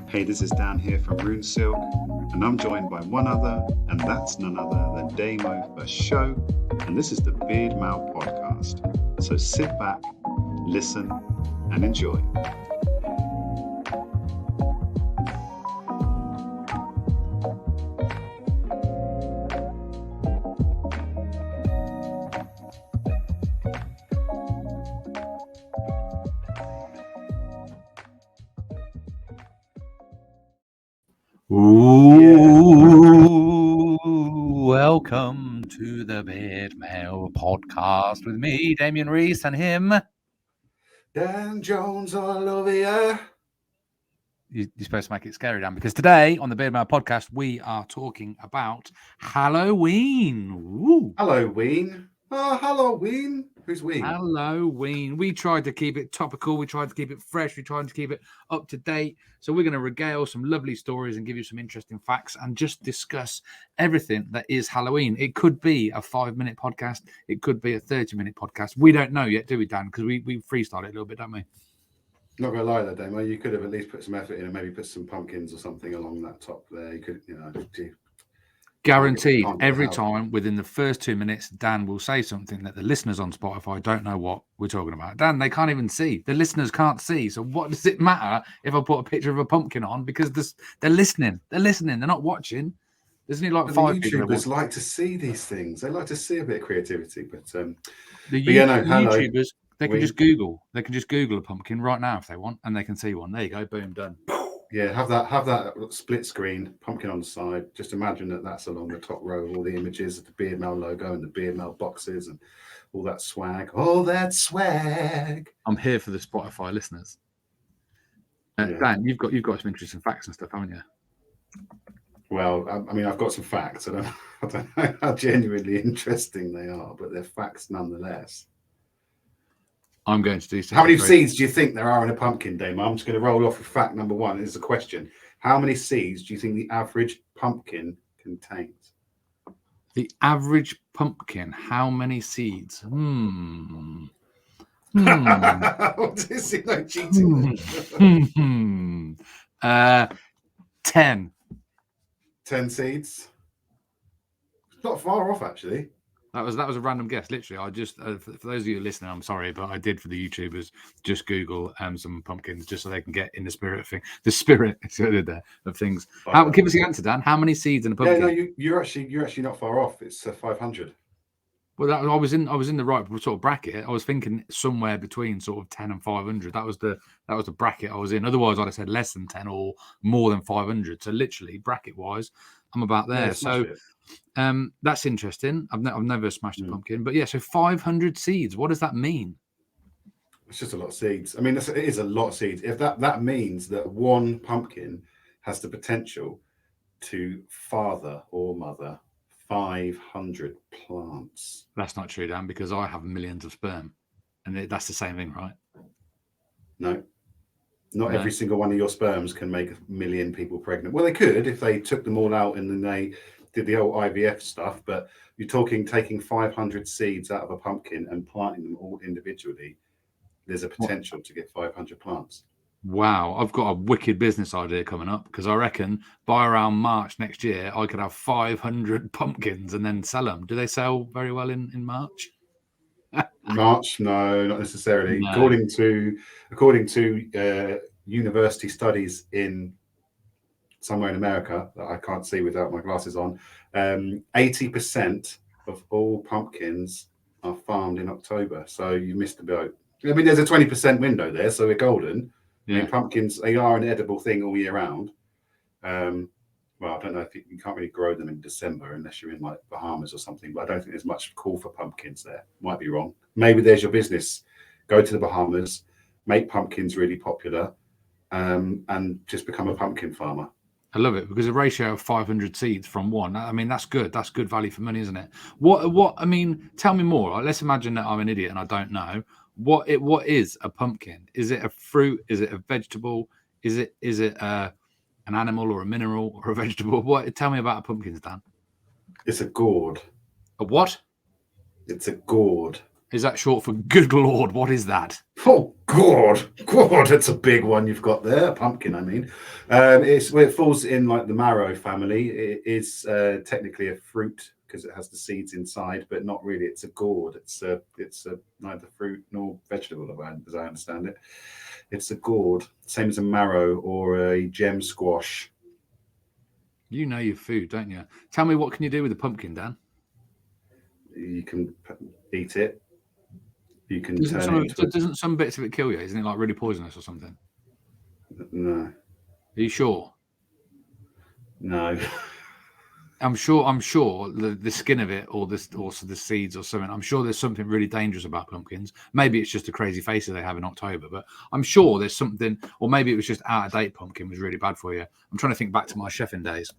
Hey, this is Dan here from Rune Silk, and I'm joined by one other, and that's none other than Damo for show, and this is the Beardmail podcast. So sit back, listen, and enjoy. Welcome to the Beardmail podcast with me, Damien Reese, and him. Dan Jones all over ya. You're supposed to make it scary, Dan, because today on the Beardmail podcast, we are talking about Halloween. Woo. Halloween. Oh, Halloween. Who's we? Halloween. We tried to keep it topical. We tried to keep it fresh. We tried to keep it up to date. So we're going to regale some lovely stories and give you some interesting facts and just discuss everything that is Halloween. It could be a 5-minute podcast. It could be a 30-minute podcast. We don't know yet, do we, Dan? Because we freestyle it a little bit, don't we? Not gonna lie, though, Damo. You could have at least put some effort in and maybe put some pumpkins or something along that top there. You could, Guaranteed, every time within the first 2 minutes, Dan will say something that the listeners on Spotify don't know what we're talking about. Dan, they can't even see. The listeners can't see. So what does it matter if I put a picture of a pumpkin on? Because they're listening. They're listening. They're not watching. There's only like 5 people. YouTubers like to see these things. They like to see a bit of creativity. But YouTubers, they can just Google. They can just Google a pumpkin right now if they want, and they can see one. There you go. Boom, done. Yeah, have that split screen pumpkin on the side. Just imagine that's along the top row of all the images of the Beardmail logo and the Beardmail boxes and all that swag. All that swag. I'm here for the Spotify listeners. Dan, you've got some interesting facts and stuff, haven't you? Well, I mean, I've got some facts. I don't know how genuinely interesting they are, but they're facts nonetheless. I'm going to do something. How many seeds do you think there are in a pumpkin, Dame? I'm just going to roll off with fact number one. It's a question. How many seeds do you think the average pumpkin contains? The average pumpkin, how many seeds? What is it like cheating? 10. 10 seeds? Not far off, actually. That was a random guess. Literally, I just for those of you listening, I'm sorry, but I did for the YouTubers just Google some pumpkins just so they can get in the spirit of things. The spirit of things. Give us the answer, Dan. How many seeds in a pumpkin? Yeah, no, you're actually not far off. It's 500. Well, I was in the right sort of bracket. I was thinking somewhere between sort of 10 and 500. That was the bracket I was in. Otherwise, I'd have said less than 10 or more than 500. So literally, bracket wise, I'm about there. Yeah, so. That's interesting. I've never smashed a pumpkin, but yeah. So 500 seeds. What does that mean? It's just a lot of seeds. I mean, it is a lot of seeds. If that means that one pumpkin has the potential to father or mother 500 plants. That's not true, Dan, because I have millions of sperm, and that's the same thing, right? No, not every single one of your sperms can make 1 million people pregnant. Well, they could if they took them all out and then they did the old IVF stuff, but you're talking taking 500 seeds out of a pumpkin and planting them all individually. There's a potential to get 500 plants. Wow, I've got a wicked business idea coming up because I reckon by around March next year, I could have 500 pumpkins and then sell them. Do they sell very well in March? March? No, not necessarily. No. According to university studies in somewhere in America that I can't see without my glasses on, 80% of all pumpkins are farmed in October. So you missed the boat. I mean, there's a 20% window there, so we're golden. Yeah. I mean, pumpkins, they are an edible thing all year round. Well, I don't know if you can't really grow them in December unless you're in like Bahamas or something, but I don't think there's much call for pumpkins there. Might be wrong. Maybe there's your business. Go to the Bahamas, make pumpkins really popular, and just become a pumpkin farmer. I love it because a ratio of 500 seeds from one. I mean, that's good. That's good value for money, isn't it? What? I mean, tell me more. Let's imagine that I'm an idiot and I don't know. What is a pumpkin? Is it a fruit? Is it a vegetable? Is it an animal or a mineral or a vegetable? What? Tell me about a pumpkin, Dan. It's a gourd. A what? It's a gourd. Is that short for good Lord? What is that? Oh God, that's a big one you've got there. A pumpkin, I mean. It falls in like the marrow family. It is technically a fruit because it has the seeds inside, but not really. It's a gourd. It's neither fruit nor vegetable, as I understand it. It's a gourd, same as a marrow or a gem squash. You know your food, don't you? Tell me, what can you do with a pumpkin, Dan? You can eat it. You can Doesn't turn some it of into it, doesn't some bits of it kill you? Isn't it like really poisonous or something? no, Are you sure? no. I'm sure the skin of it, or this, also the seeds or something. I'm sure there's something really dangerous about pumpkins. Maybe it's just the crazy faces they have in October, but I'm sure there's something, or maybe it was just out of date. Pumpkin was really bad for you. I'm trying to think back to my chefing days.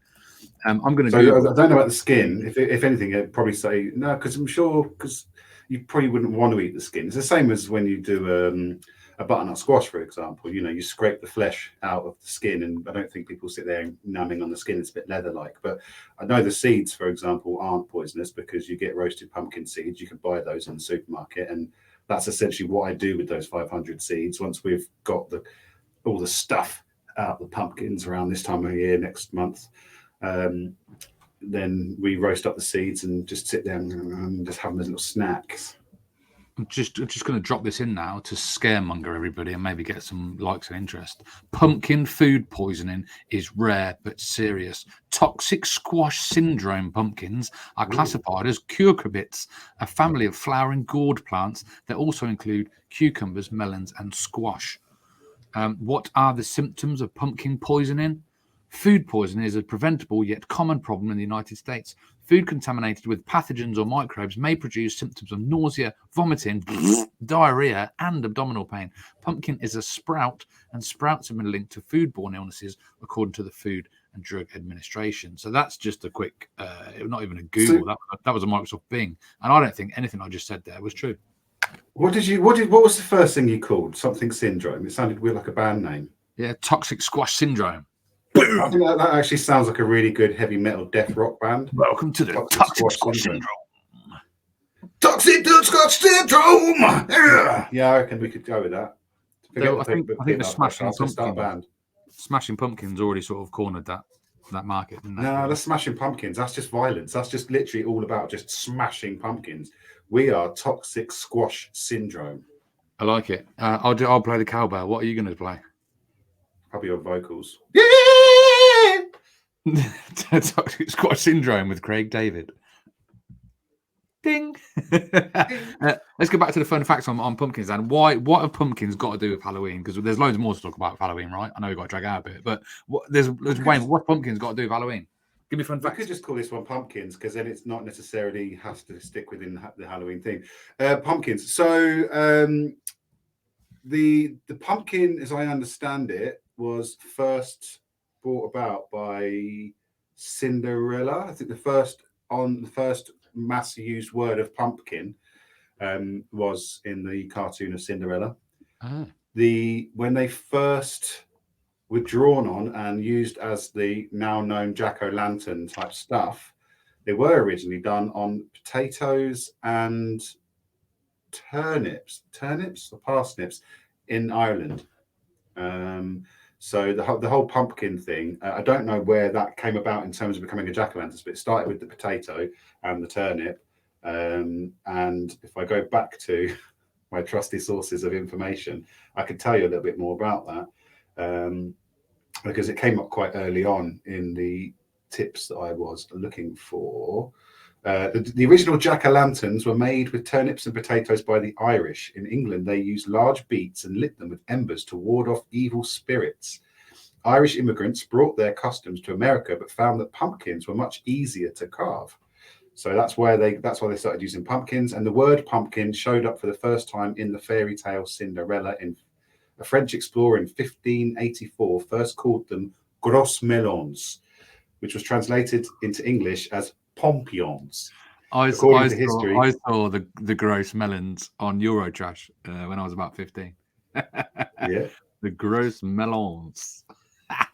I'm going to So Google. I don't know about the skin. If anything, I'd probably say no, because I'm sure because you probably wouldn't want to eat the skin. It's the same as when you do a butternut squash, for example. You know, you scrape the flesh out of the skin, and I don't think people sit there numbing on the skin. It's a bit leather-like. But I know the seeds, for example, aren't poisonous because you get roasted pumpkin seeds. You can buy those in the supermarket, and that's essentially what I do with those 500 seeds. Once we've got all the stuff out the pumpkins around this time of year next month. Then we roast up the seeds and just sit there and just have them as little snacks. I'm just going to drop this in now to scaremonger everybody and maybe get some likes and interest. Pumpkin food poisoning is rare but serious. Toxic squash syndrome pumpkins are classified as cucurbits, a family of flowering gourd plants that also include cucumbers, melons, and squash. What are the symptoms of pumpkin poisoning? Food poisoning is a preventable yet common problem in the United States. Food contaminated with pathogens or microbes may produce symptoms of nausea, vomiting, diarrhea, and abdominal pain. Pumpkin is a sprout, and sprouts have been linked to foodborne illnesses, according to the Food and Drug Administration. So that's just a quick, not even a Google. That was a Microsoft Bing, and I don't think anything I just said there was true. What was the first thing you called? Something syndrome. It sounded weird, like a band name. Yeah, toxic squash syndrome. I think that actually sounds like a really good heavy metal death rock band. Welcome to the Toxic Squash Syndrome. Toxic Squash Syndrome. Yeah, I reckon we could go with that. I think the Smashing Pumpkins already sort of cornered that market. No, the Smashing Pumpkins. That's just violence. That's just literally all about just smashing pumpkins. We are Toxic Squash Syndrome. I like it. I'll play the cowbell. What are you going to play? Probably your vocals. Yeah! Toxic Squash Syndrome with Craig David. Ding. Let's go back to the fun facts on pumpkins. And what have pumpkins got to do with Halloween? Because there's loads more to talk about with Halloween, right? I know we've got to drag out a bit, but what pumpkins got to do with Halloween? Give me fun facts. We could just call this one pumpkins because then it's not necessarily has to stick within the Halloween theme. Pumpkins. So the pumpkin, as I understand it, was first brought about by Cinderella. I think the first mass used word of pumpkin was in the cartoon of Cinderella. When they first were drawn on and used as the now known jack-o'-lantern type stuff, they were originally done on potatoes and turnips or parsnips in Ireland. So the whole pumpkin thing, I don't know where that came about in terms of becoming a jack-o'-lantern, but it started with the potato and the turnip. And if I go back to my trusty sources of information, I could tell you a little bit more about that, because it came up quite early on in the tips that I was looking for. The original jack-o'-lanterns were made with turnips and potatoes by the Irish. In England, they used large beets and lit them with embers to ward off evil spirits. Irish immigrants brought their customs to America, but found that pumpkins were much easier to carve. So that's why they started using pumpkins. And the word pumpkin showed up for the first time in the fairy tale Cinderella. In a French explorer in 1584 first called them gros melons, which was translated into English as pompions. I saw the gross melons on Eurotrash when I was about 15. Yeah, the gross melons.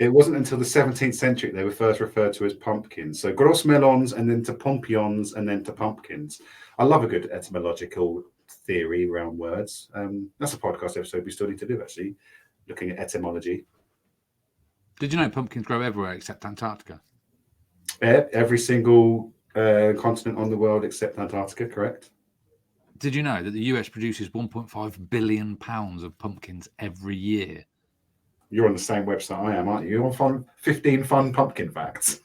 It wasn't until the 17th century they were first referred to as pumpkins. So gros melons, and then to pompions, and then to pumpkins. I love a good etymological theory around words. That's a podcast episode we still need to do, actually, looking at etymology. Did you know pumpkins grow everywhere except Antarctica? Every single continent on the world except Antarctica, correct? Did you know that the US produces 1.5 billion pounds of pumpkins every year? You're on the same website I am, aren't you? You're on 15 fun pumpkin facts.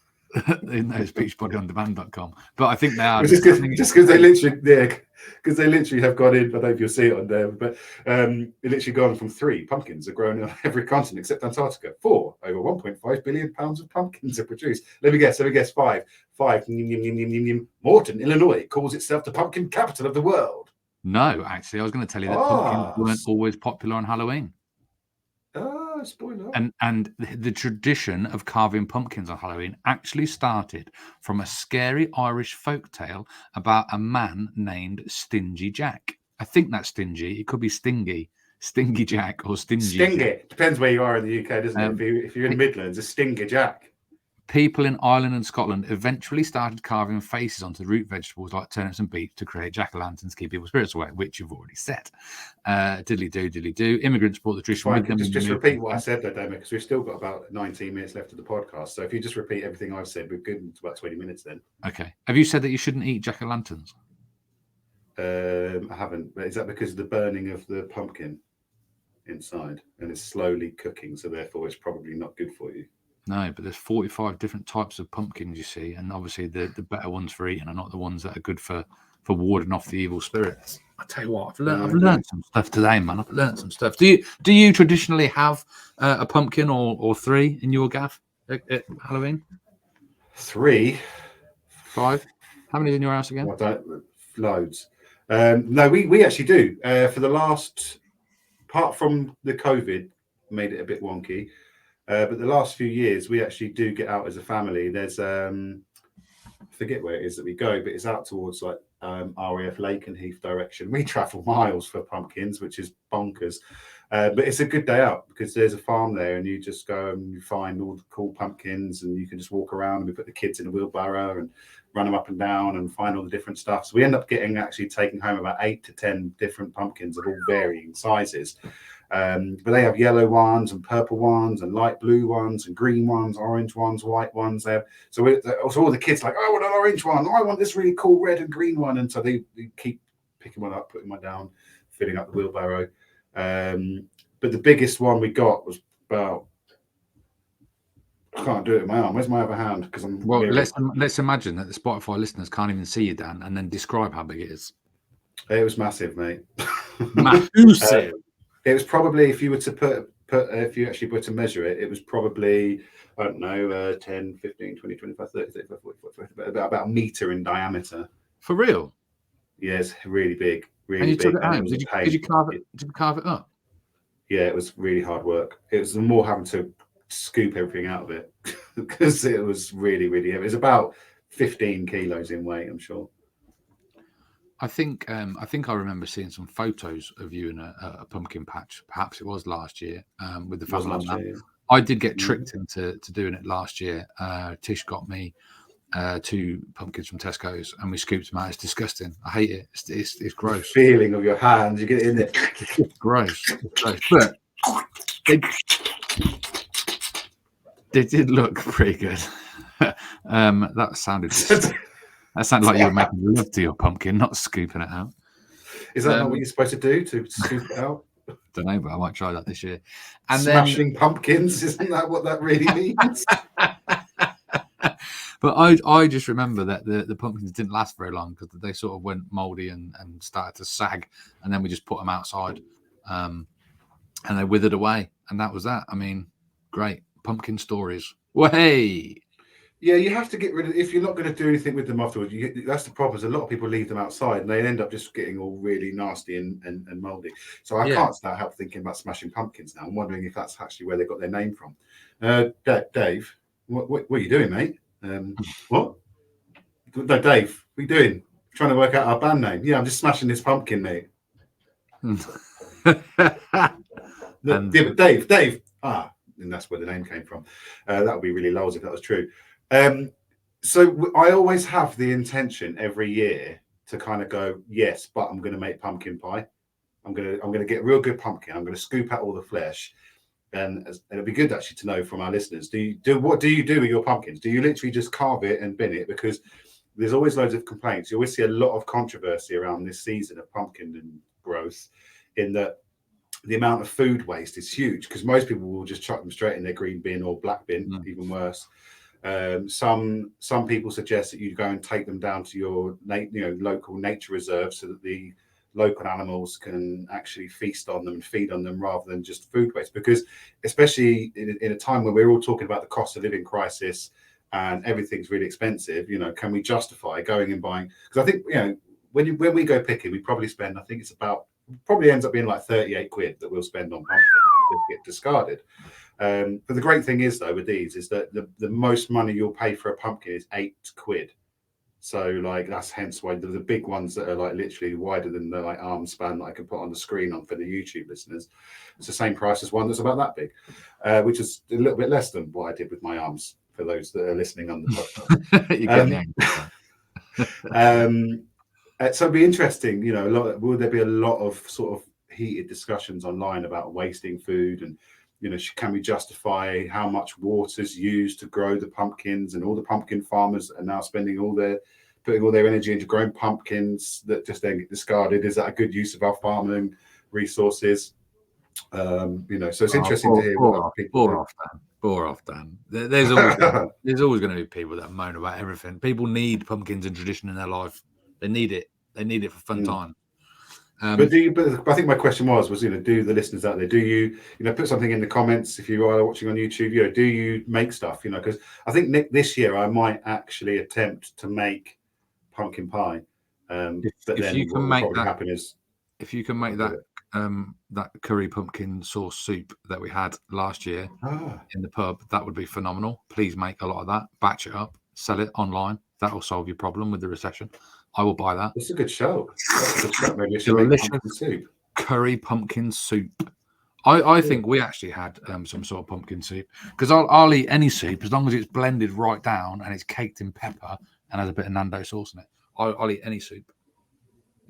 No, it's beachbodyondemand.com. But I think they are Just because they literally have gone in. I don't know if you'll see it on there, but it literally gone from 3 pumpkins are grown on every continent except Antarctica. 4 over 1.5 billion pounds of pumpkins are produced. Let me guess 5. Morton, Illinois calls itself the pumpkin capital of the world. No, actually, I was going to tell you that pumpkins weren't always popular on Halloween. Spoiler. And the tradition of carving pumpkins on Halloween actually started from a scary Irish folktale about a man named Stingy Jack. I think that's Stingy. It could be Stingy Jack or Stingy Jack. Depends where you are in the UK, doesn't it? If you're in Midlands, a Stinger Jack. People in Ireland and Scotland eventually started carving faces onto root vegetables like turnips and beets to create jack-o'-lanterns to keep people's spirits away, which you've already said. Diddly-do. Immigrants brought the tradition with them. Just repeat what I said, though, Damon, because we've still got about 19 minutes left of the podcast. So if you just repeat everything I've said, we're good into about 20 minutes then. Okay. Have you said that you shouldn't eat jack-o'-lanterns? I haven't. But is that because of the burning of the pumpkin inside? And it's slowly cooking, so therefore it's probably not good for you. No, but there's 45 different types of pumpkins, you see, and obviously the better ones for eating are not the ones that are good for warding off the evil spirits. I tell you what, I've learned some stuff today, man. I've learned some stuff. Do you traditionally have a pumpkin or 3 in your gaff at Halloween? 3, 5. How many in your house again? Loads. No, we actually do. For the last, apart from the COVID, made it a bit wonky. But the last few years, we actually do get out as a family. There's, I forget where it is that we go, but it's out towards like RAF Lakenheath direction. We travel miles for pumpkins, which is bonkers. But it's a good day out because there's a farm there and you just go and you find all the cool pumpkins and you can just walk around and we put the kids in a wheelbarrow and run them up and down and find all the different stuff. So we end up taking home about 8 to 10 different pumpkins of all varying sizes. But they have yellow ones and purple ones and light blue ones and green ones, orange ones, white ones. So all the kids like, I want an orange one. I want this really cool red and green one. And so they keep picking one up, putting one down, filling up the wheelbarrow. But the biggest one we got was about, I can't do it with my arm. Where's my other hand? Because I'm let's imagine that the Spotify listeners can't even see you, Dan, and then describe how big it is. It was massive, mate. Massive. It was probably, if you were to if you actually were to measure it, it was probably, I don't know, 10, 15, 20, 25, 30, 35, 40, about a meter in diameter. For real? Yes, really big. Really and you big. took it home? Did you carve it up? Yeah, it was really hard work. It was more having to scoop everything out of it because it was really, really heavy. It was about 15 kilos in weight, I'm sure. I think I remember seeing some photos of you in a pumpkin patch. Perhaps it was last year with the family. Yeah. I did get tricked into doing it last year. Tish got me 2 pumpkins from Tesco's and we scooped them out. It's disgusting. I hate it. It's gross. The feeling of your hands, you get it in there. It's gross. But they did look pretty good. That sounded like you were making love to your pumpkin, not scooping it out. Is that not what you're supposed to do, to scoop it out? Don't know, but I might try that this year. And smashing pumpkins, isn't that what that really means? But I just remember that the pumpkins didn't last very long because they sort of went mouldy and started to sag, and then we just put them outside, and they withered away, and that was that. I mean, great pumpkin stories. Way. Yeah, you have to get rid of, if you're not going to do anything with them afterwards. That's the problem. Is a lot of people leave them outside and they end up just getting all really nasty and mouldy. So I can't help thinking about smashing pumpkins now. I'm wondering if that's actually where they got their name from. Dave, what are you doing, mate? What? No, Dave, what are you doing? Trying to work out our band name. Yeah, I'm just smashing this pumpkin, mate. But Dave. And that's where the name came from. That would be really lousy if that was true. So I always have the intention every year to kind of go, yes, but I'm going to make pumpkin pie. I'm going to get real good pumpkin. I'm going to scoop out all the flesh. And it'd be good actually to know from our listeners, what do you do with your pumpkins? Do you literally just carve it and bin it? Because there's always loads of complaints. You always see a lot of controversy around this season of pumpkin and growth, in that the amount of food waste is huge, because most people will just chuck them straight in their green bin or black bin, even worse. Some people suggest that you go and take them down to your local nature reserve, so that the local animals can actually feast on them and feed on them, rather than just food waste. Because especially in a time where we're all talking about the cost of living crisis and everything's really expensive, can we justify going and buying? Because I think when we go picking, we probably spend, I think it's probably ends up being like 38 quid that we'll spend on pumpkin that get discarded. But the great thing is, though, with these is that the most money you'll pay for a pumpkin is 8 quid. So like that's hence why the big ones that are like literally wider than the like arm span that I can put on the screen on for the YouTube listeners, it's the same price as one that's about that big, which is a little bit less than what I did with my arms for those that are listening on the podcast. So it'd be interesting, will there be a lot of sort of heated discussions online about wasting food, and can we justify how much water's used to grow the pumpkins, and all the pumpkin farmers are now putting all their energy into growing pumpkins that just then get discarded? Is that a good use of our farming resources? So it's interesting to hear what other people bore off, Dan. There's always going to be people that moan about everything. People need pumpkins and tradition in their life. They need it. They need it for fun time. But I think my question was, do the listeners out there, do you, put something in the comments if you are watching on YouTube, do you make stuff, because I think this year I might actually attempt to make pumpkin pie. But then what will probably happen is, if you can make that curry pumpkin sauce soup that we had last year in the pub, that would be phenomenal. Please make a lot of that, batch it up, sell it online. That will solve your problem with the recession. I will buy that. It's a good show. That's a good show. Maybe I should make pumpkin soup. Curry pumpkin soup. I think we actually had some sort of pumpkin soup, because I'll eat any soup as long as it's blended right down and it's caked in pepper and has a bit of Nando sauce in it. I'll eat any soup.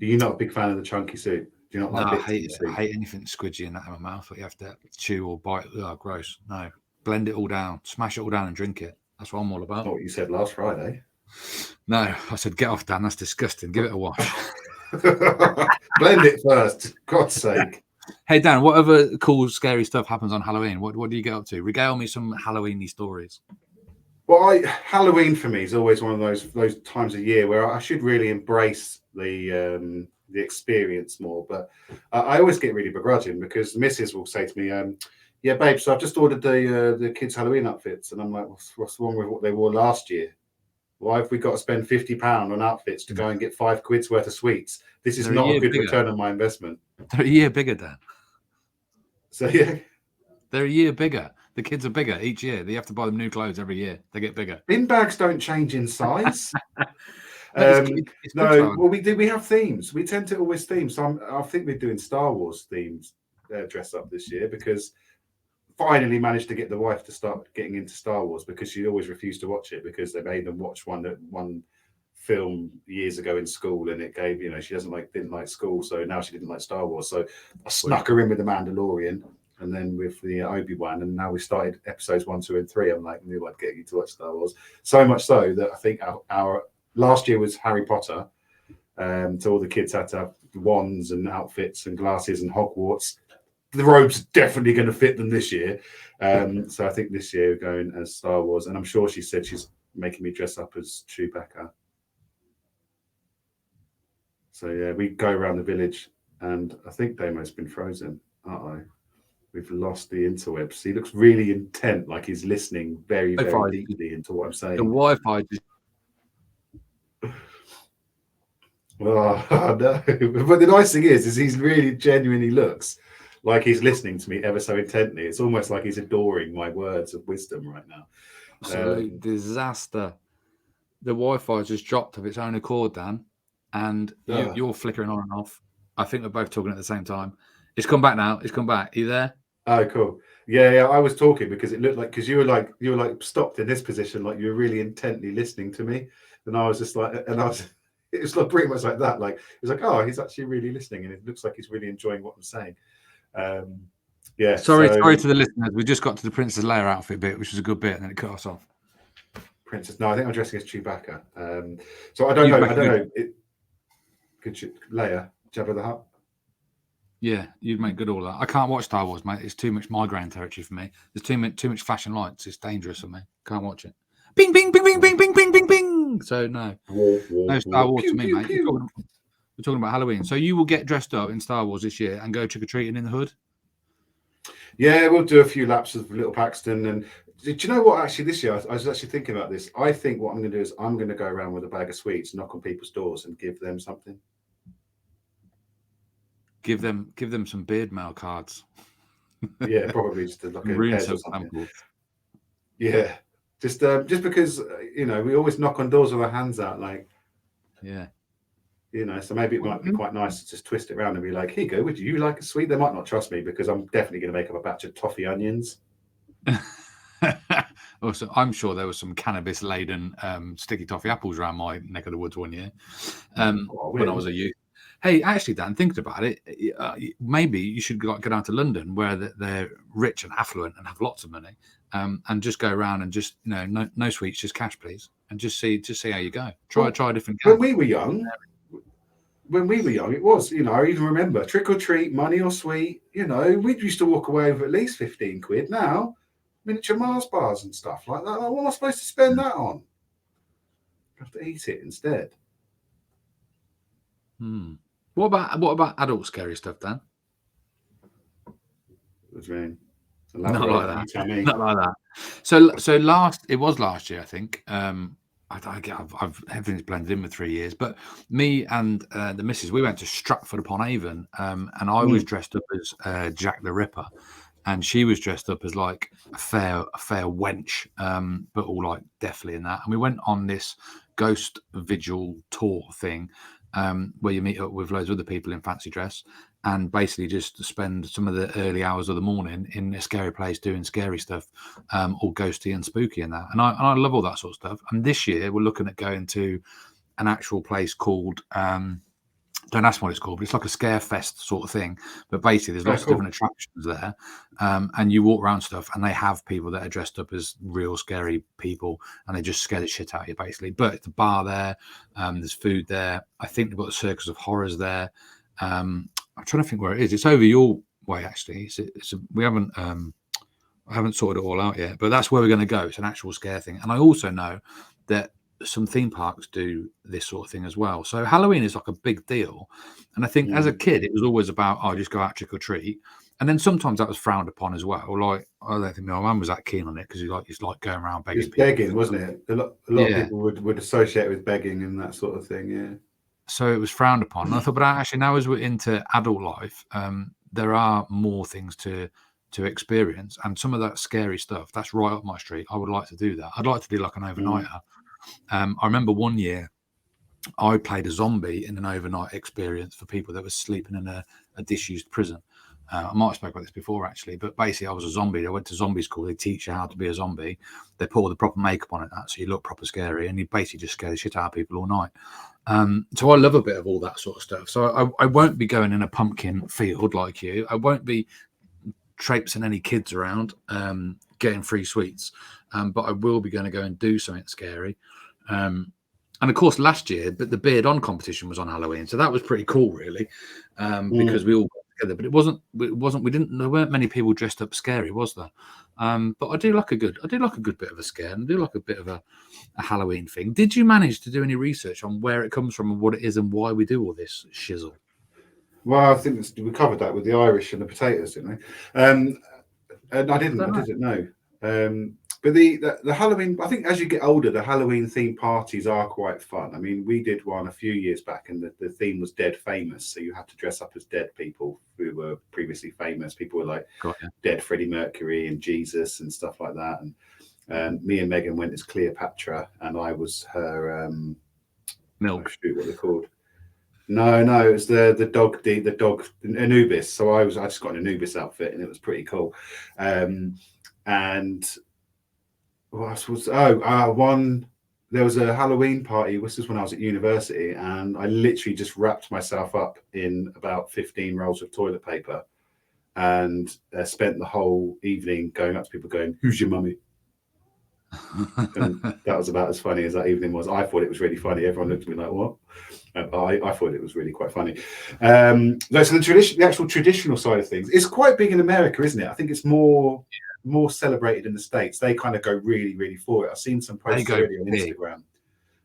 Are you not a big fan of the chunky soup? Do you not like I hate anything squidgy in that in my mouth that you have to chew or bite. Oh, gross. No. Blend it all down. Smash it all down and drink it. That's what I'm all about. That's not what you said last Friday. No, I said, get off, Dan. That's disgusting. Give it a wash. Blend it first, God's sake. Hey, Dan, what other cool, scary stuff happens on Halloween? What do you get up to? Regale me some Halloween-y stories. Well, Halloween for me is always one of those times of year where I should really embrace the experience more. But I always get really begrudging, because the missus will say to me, yeah, babe, so I've just ordered the kids' Halloween outfits. And I'm like, what's wrong with what they wore last year? Why have we got to spend £50 on outfits to go and get 5 quid's worth of sweets? This is not a good return on my investment. They're a year bigger, Dan. So, yeah. They're a year bigger. The kids are bigger each year. You have to buy them new clothes every year. They get bigger. Bin bags don't change in size. Well, we have themes. We tend to always theme. So I think we're doing Star Wars themed dress up this year, because finally managed to get the wife to start getting into Star Wars, because she always refused to watch it because they made them watch one film years ago in school, and it gave, she didn't like school, so now she didn't like Star Wars. So I snuck her in with the Mandalorian, and then with the Obi-Wan, and now we started episodes 1, 2, and 3. I'm like, knew I'd get you to watch Star Wars. So much so that I think our last year was Harry Potter, so all the kids had to have wands and outfits and glasses and Hogwarts. The robe's definitely going to fit them this year. So I think this year we're going as Star Wars. And I'm sure she said she's making me dress up as Chewbacca. So yeah, we go around the village, and I think Damo's been frozen. Uh-oh. We've lost the interwebs. He looks really intent, like he's listening very, very deeply into what I'm saying. The Wi-Fi just... Oh, no. But the nice thing is he's really genuinely looks like he's listening to me ever so intently. It's almost like he's adoring my words of wisdom right now. Absolute disaster. The Wi-Fi just dropped of its own accord, Dan, and you're flickering on and off. I think we're both talking at the same time. It's come back now. It's come back. Are you there? Oh, cool. Yeah. I was talking because it looked like, because you were like stopped in this position, like you were really intently listening to me, and I was just like, and I was. It was like pretty much like that. Like, it was like, oh, he's actually really listening, and it looks like he's really enjoying what I'm saying. Yeah. Sorry So to the listeners. We just got to the Princess Leia outfit bit, which was a good bit, and then it cut us off. Princess. No, I think I'm dressing as Chewbacca. So I don't know. I don't know. Could Leia, Jabba the Hutt? Yeah, you'd make good all that. I can't watch Star Wars, mate. It's too much migraine territory for me. There's too much flashing lights. It's dangerous for me. Can't watch it. Bing, bing, bing, bing, bing, bing, bing, bing, bing. So no Star Wars to me, mate. We're talking about Halloween. So you will get dressed up in Star Wars this year and go trick or treating in the hood. Yeah, we'll do a few laps of Little Paxton. And do you know what? Actually, this year I was actually thinking about this. I think what I'm going to do is I'm going to go around with a bag of sweets, knock on people's doors, and give them something. Give them some Beardmail cards. Yeah, probably just like a pairs or something. Samples. Yeah, just because we always knock on doors with our hands out, like, yeah, so maybe it might be quite nice to just twist it around and be like, here you go, would you like a sweet? They might not trust me because I'm definitely going to make up a batch of toffee onions. Also, I'm sure there was some cannabis laden sticky toffee apples around my neck of the woods one year when I was a youth. Hey, actually, Dan, thinking about it, maybe you should go down to London where they're rich and affluent and have lots of money, and just go around and just no sweets, just cash, please, and just see how you go. Try a different game. When we were young, it was, I even remember trick or treat, money or sweet. We used to walk away with at least 15 quid. Now, miniature Mars bars and stuff like that. What am I supposed to spend that on? I have to eat it instead. What about adult scary stuff, Dan? What do you mean? Not like that. Not like that. So it was last year, I think. I've everything's blended in with 3 years, but me and the missus, we went to Stratford upon Avon, and I was dressed up as Jack the Ripper, and she was dressed up as like a fair wench, but all like deathly in that. And we went on this ghost vigil tour thing, where you meet up with loads of other people in fancy dress and basically just spend some of the early hours of the morning in a scary place doing scary stuff, all ghosty and spooky and that. And I love all that sort of stuff. And this year we're looking at going to an actual place called, don't ask me what it's called, but it's like a scare fest sort of thing. But basically there's lots of different attractions there. And you walk around stuff and they have people that are dressed up as real scary people and they just scare the shit out of you basically. But it's a bar there, there's food there. I think they've got the Circus of Horrors there. I'm trying to think where it is. It's over your way actually. We haven't I haven't sorted it all out yet, but that's where we're going to go. It's an actual scare thing. And I also know that some theme parks do this sort of thing as well. So Halloween is like a big deal. And I think as a kid, it was always about, just go out trick or treat. And then sometimes that was frowned upon as well. Like, I don't think my mum was that keen on it because it's like going around begging. It was begging, wasn't it? A lot of people would associate with begging and that sort of thing, yeah. So it was frowned upon. And I thought, but actually now as we're into adult life, there are more things to experience. And some of that scary stuff, that's right up my street. I would like to do that. I'd like to do like an overnighter. I remember one year I played a zombie in an overnight experience for people that were sleeping in a disused prison. I might have spoken about this before actually, but basically I was a zombie. I went to zombie school. They teach you how to be a zombie. They put all the proper makeup on it, so you look proper scary, and you basically just scare the shit out of people all night. So I love a bit of all that sort of stuff. So I won't be going in a pumpkin field like you. I won't be traipsing any kids around getting free sweets, but I will be going to go and do something scary. And of course last year, but the beard on competition was on Halloween, so that was pretty cool really, because we all got together. But there weren't many people dressed up scary, was there? But I do like a good bit of a scare, and I do like a bit of a Halloween thing. Did you manage to do any research on where it comes from and what it is and why we do all this shizzle? Well, I think we covered that with the Irish and the potatoes, didn't we? And I didn't know. But the Halloween, I think as you get older, the Halloween themed parties are quite fun. I mean, we did one a few years back, and the theme was dead famous. So you had to dress up as dead people who were previously famous. People were like dead Freddie Mercury and Jesus and stuff like that. And me and Megan went as Cleopatra, and I was her Milk. What are they called? No, it was the dog Anubis. So I just got an Anubis outfit, and it was pretty cool. And what else was one there was a Halloween party. This was when I was at university, and I literally just wrapped myself up in about 15 rolls of toilet paper, and spent the whole evening going up to people, going, "Who's your mummy?" And that was about as funny as that evening was. I thought it was really funny. Everyone looked at me like, "What?" I thought it was really quite funny. So the actual traditional side of things is quite big in America, isn't it? I think it's more celebrated in the States. They kind of go really, really for it. I've seen some posts already on Instagram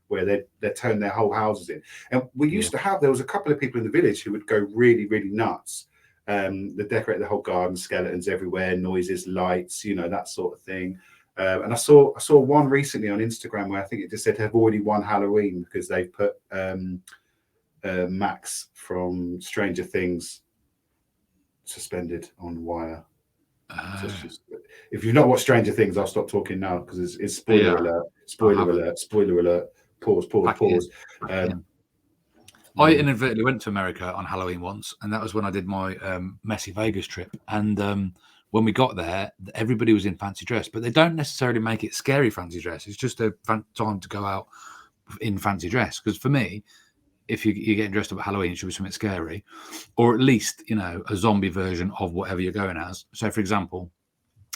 where they turn their whole houses in. And we used to have, there was a couple of people in the village who would go really, really nuts. They decorate the whole garden, skeletons everywhere, noises, lights, that sort of thing. And I saw one recently on Instagram where I think it just said have already won Halloween because they've put Max from Stranger Things suspended on wire. So if you've not watched Stranger Things, I'll stop talking now because it's spoiler alert. Spoiler alert. Pause. I inadvertently went to America on Halloween once, and that was when I did my messy Vegas trip. And when we got there, everybody was in fancy dress, but they don't necessarily make it scary fancy dress. It's just a time to go out in fancy dress. Because for me, if you're getting dressed up at Halloween, it should be something scary, or at least, a zombie version of whatever you're going as. So, for example,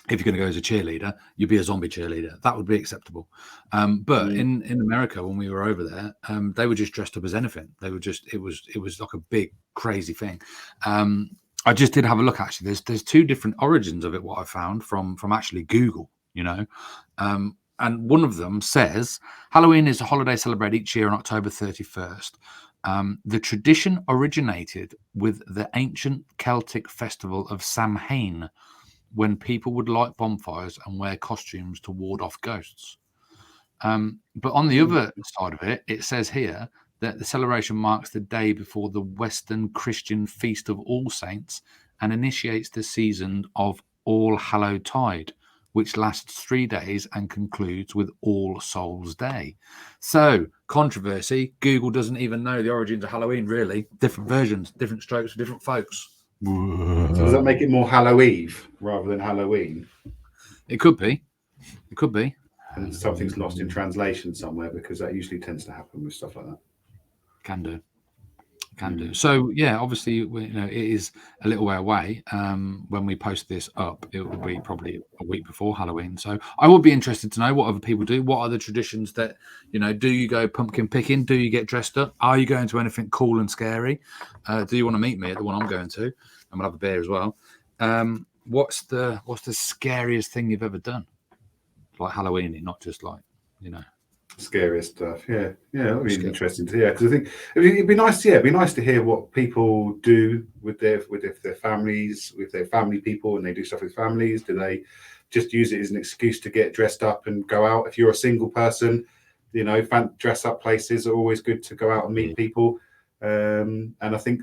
if you're going to go as a cheerleader, you'd be a zombie cheerleader. That would be acceptable. But in America, when we were over there, they were just dressed up as anything. They were just, it was like a big, crazy thing. I just did have a look, actually. There's two different origins of it, what I found from actually Google, and one of them says, Halloween is a holiday celebrated each year on October 31st. The tradition originated with the ancient Celtic festival of Samhain, when people would light bonfires and wear costumes to ward off ghosts. But on the other side of it, it says here that the celebration marks the day before the Western Christian Feast of All Saints and initiates the season of All Hallowtide, which lasts 3 days and concludes with All Souls Day. So, controversy, Google doesn't even know the origins of Halloween, really. Different versions, different strokes for different folks. So does that make it more Halloween rather than Halloween? It could be. It could be. And something's lost in translation somewhere, because that usually tends to happen with stuff like that. Can do. So yeah, obviously, it is a little way away. When we post this up, it will be probably a week before Halloween. So I would be interested to know what other people do. What are the traditions that, do you go pumpkin picking? Do you get dressed up? Are you going to anything cool and scary? Do you want to meet me at the one I'm going to? And we'll have a beer as well. What's the scariest thing you've ever done? Like Halloween, not just like, Scariest stuff. Yeah, that'd be interesting to hear, because I think it'd be nice. Yeah, it'd be nice to hear what people do with their families, with their family people, and they do stuff with families. Do they just use it as an excuse to get dressed up and go out? If you're a single person, dress up places are always good to go out and meet people. And I think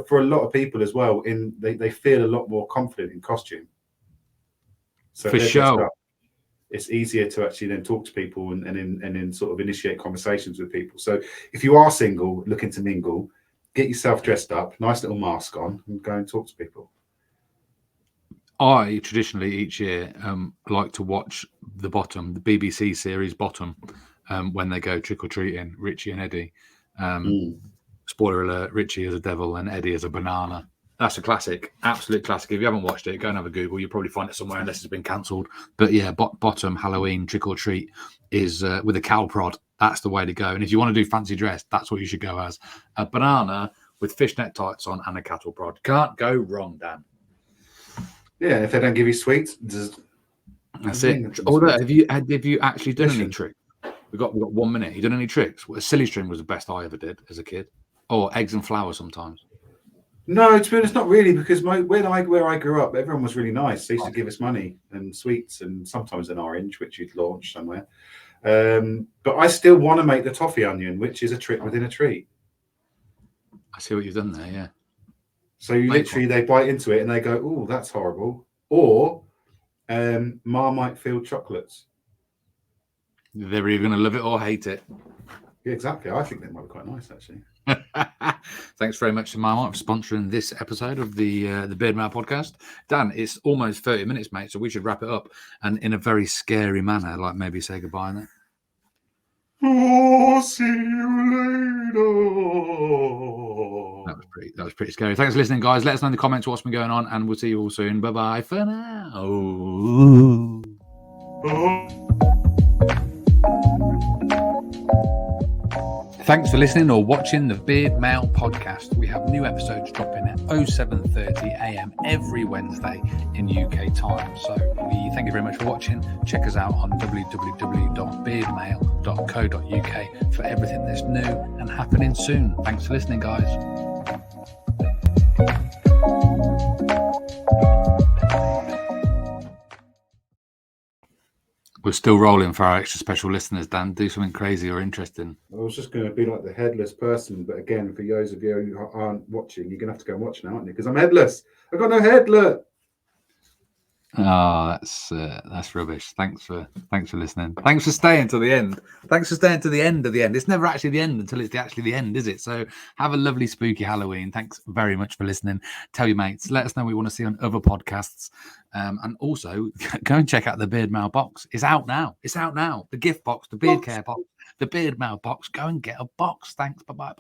for a lot of people as well, they feel a lot more confident in costume. So for sure. It's easier to actually then talk to people and then sort of initiate conversations with people. So if you are single, looking to mingle, get yourself dressed up, nice little mask on, and go and talk to people. I traditionally each year like to watch the BBC series Bottom, when they go trick-or-treating, Richie and Eddie. Spoiler alert, Richie is a devil and Eddie is a banana. That's a classic, absolute classic. If you haven't watched it, go and have a Google. You'll probably find it somewhere unless it's been cancelled. But yeah, Bottom Halloween trick or treat is with a cow prod. That's the way to go. And if you want to do fancy dress, that's what you should go as. A banana with fishnet tights on and a cattle prod. Can't go wrong, Dan. Yeah, and if they don't give you sweets, that's it. Although, have you actually done any tricks? We've got 1 minute. You done any tricks? Well, silly string was the best I ever did as a kid. Or eggs and flour sometimes. No, to be honest, not really, because where I grew up, everyone was really nice. They used to give us money and sweets and sometimes an orange, which you'd launch somewhere. But I still want to make the toffee onion, which is a trick within a treat. I see what you've done there, yeah. So they bite into it and they go, "Oh, that's horrible." Or Marmite filled chocolates. They're either going to love it or hate it. Yeah, exactly. I think they might be quite nice, actually. Thanks very much to Marmite for sponsoring this episode of the Beardmail podcast. Dan, it's almost 30 minutes, mate, so we should wrap it up and in a very scary manner, like maybe say goodbye now. Oh, see you That later. was pretty scary. Thanks for listening, guys. Let us know in the comments what's been going on, and we'll see you all soon. Bye bye for now. Oh. Thanks for listening or watching the Beardmail podcast. We have new episodes dropping at 07:30 a.m. every Wednesday in UK time. So we thank you very much for watching. Check us out on www.beardmail.co.uk for everything that's new and happening soon. Thanks for listening, guys. We're still rolling for our extra special listeners, Dan. Do something crazy or interesting. I was just going to be like the headless person, but again, for those of you who aren't watching, you're going to have to go and watch now, aren't you? Because I'm headless. I've got no head, look. Oh, that's rubbish. Thanks for listening. Thanks for staying to the end. Thanks for staying to the end of the end. It's never actually the end until it's actually the end, is it? So have a lovely spooky Halloween. Thanks very much for listening. Tell your mates. Let us know what you want to see on other podcasts. And also go and check out the Beardmail box. It's out now. The gift box, the beard care box, the Beardmail box. Go and get a box. Thanks. Bye.